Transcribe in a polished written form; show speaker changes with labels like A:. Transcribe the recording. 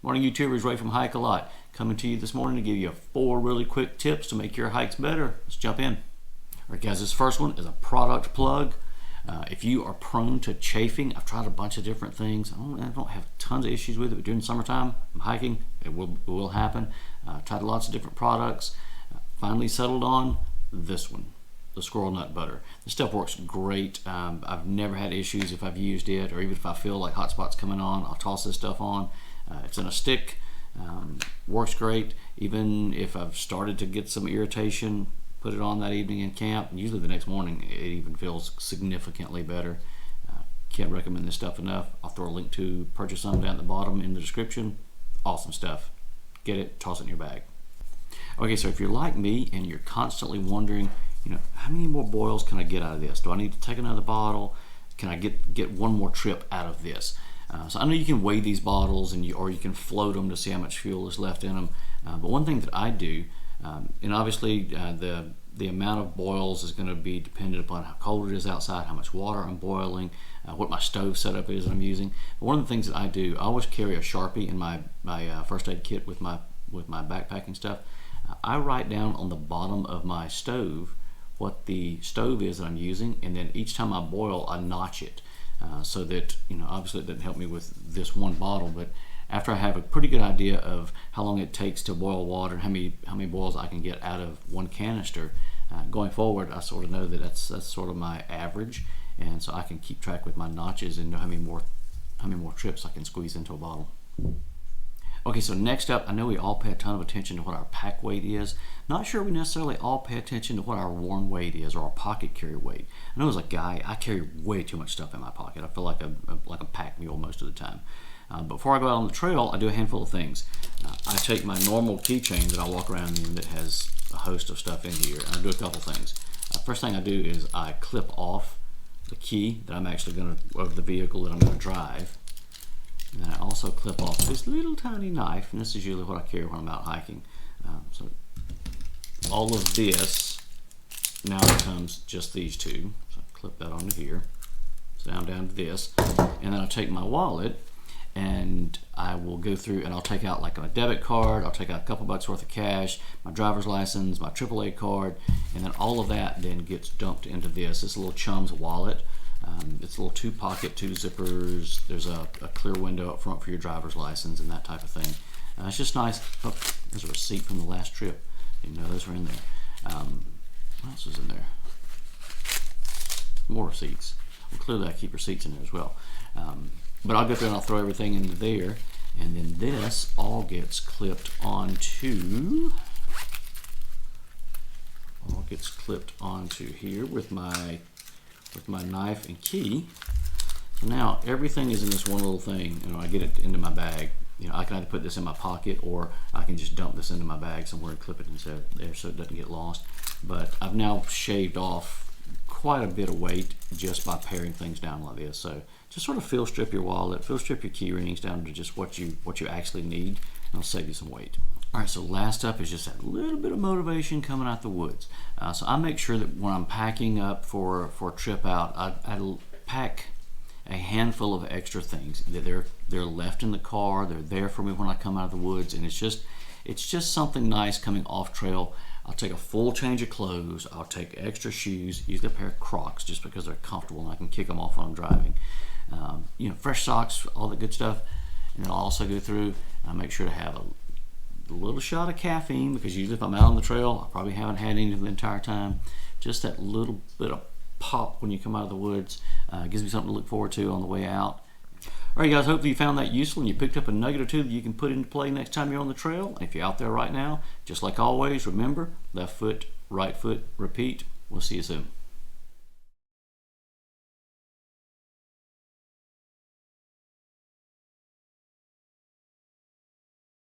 A: Morning YouTubers, Ray from Hike-ALOT, coming to you this morning to give you 4 really quick tips to make your hikes better. Let's jump in. Alright guys, this first one is a product plug. If you are prone to chafing, I've tried a bunch of different things. I don't have tons of issues with it, but during the summertime, I'm hiking, it will happen. Tried lots of different products. Finally settled on this one, the Squirrel Nut Butter. This stuff works great. I've never had issues if I've used it, or even if I feel like hot spots coming on, I'll toss this stuff on. It's in a stick, works great. Even if I've started to get some irritation, put it on that evening in camp, and usually the next morning it even feels significantly better. Can't recommend this stuff enough. I'll throw a link to purchase some down at the bottom in the description. Awesome stuff. Get it, toss it in your bag. Okay, so if you're like me and you're constantly wondering, how many more boils can I get out of this? Do I need to take another bottle? Can I get one more trip out of this? So I know you can weigh these bottles or you can float them to see how much fuel is left in them. But one thing that I do, and obviously the amount of boils is going to be dependent upon how cold it is outside, how much water I'm boiling, what my stove setup is that I'm using. But one of the things that I do, I always carry a Sharpie in my first aid kit with my backpacking stuff. I write down on the bottom of my stove what the stove is that I'm using, and then each time I boil, I notch it. So that, obviously it doesn't help me with this one bottle, but after I have a pretty good idea of how long it takes to boil water and how many boils I can get out of one canister, going forward, I sort of know that that's sort of my average, and so I can keep track with my notches and know how many more trips I can squeeze into a bottle. Okay, so next up, I know we all pay a ton of attention to what our pack weight is. Not sure we necessarily all pay attention to what our worn weight is or our pocket carry weight. I know as a guy, I carry way too much stuff in my pocket. I feel like a pack mule most of the time. Before I go out on the trail, I do a handful of things. I take my normal keychain that I walk around in that has a host of stuff in here, and I do a couple things. First thing I do is I clip off the key that I'm actually of the vehicle that I'm going to drive. And then I also clip off this little tiny knife, and this is usually what I carry when I'm out hiking. So all of this now becomes just these two. So I clip that onto here. So down to this. And then I'll take my wallet and I will go through and I'll take out like a debit card, I'll take out a couple bucks worth of cash, my driver's license, my AAA card, and then all of that then gets dumped into this. It's a little Chums Wallet. It's a little 2-pocket, 2 zippers. There's a clear window up front for your driver's license and that type of thing. It's just nice. Oh, there's a receipt from the last trip. Didn't know those were in there. What else is in there? More receipts. Well, clearly I keep receipts in there as well. But I'll go through and I'll throw everything into there, and then this all gets clipped onto here with my knife and key. So now everything is in this one little thing. I get it into my bag. I can either put this in my pocket or I can just dump this into my bag somewhere and clip it inside there so it doesn't get lost. But I've now shaved off quite a bit of weight just by paring things down like this. So just sort of fill strip your wallet, fill strip your key rings down to just what you actually need, and it'll save you some weight. All right, so last up is just that little bit of motivation coming out the woods. So I make sure that when I'm packing up for a trip out, I pack a handful of extra things. They're left in the car. They're there for me when I come out of the woods, and it's just something nice coming off trail. I'll take a full change of clothes. I'll take extra shoes, usually a pair of Crocs just because they're comfortable and I can kick them off when I'm driving. Fresh socks, all that good stuff. And then I'll also go through and make sure to have a little shot of caffeine, because usually if I'm out on the trail, I probably haven't had any the entire time. Just that little bit of pop when you come out of the woods gives me something to look forward to on the way out. Alright guys, hopefully you found that useful and you picked up a nugget or two that you can put into play next time you're on the trail. And if you're out there right now, just like always, remember, left foot, right foot, repeat. We'll see you soon.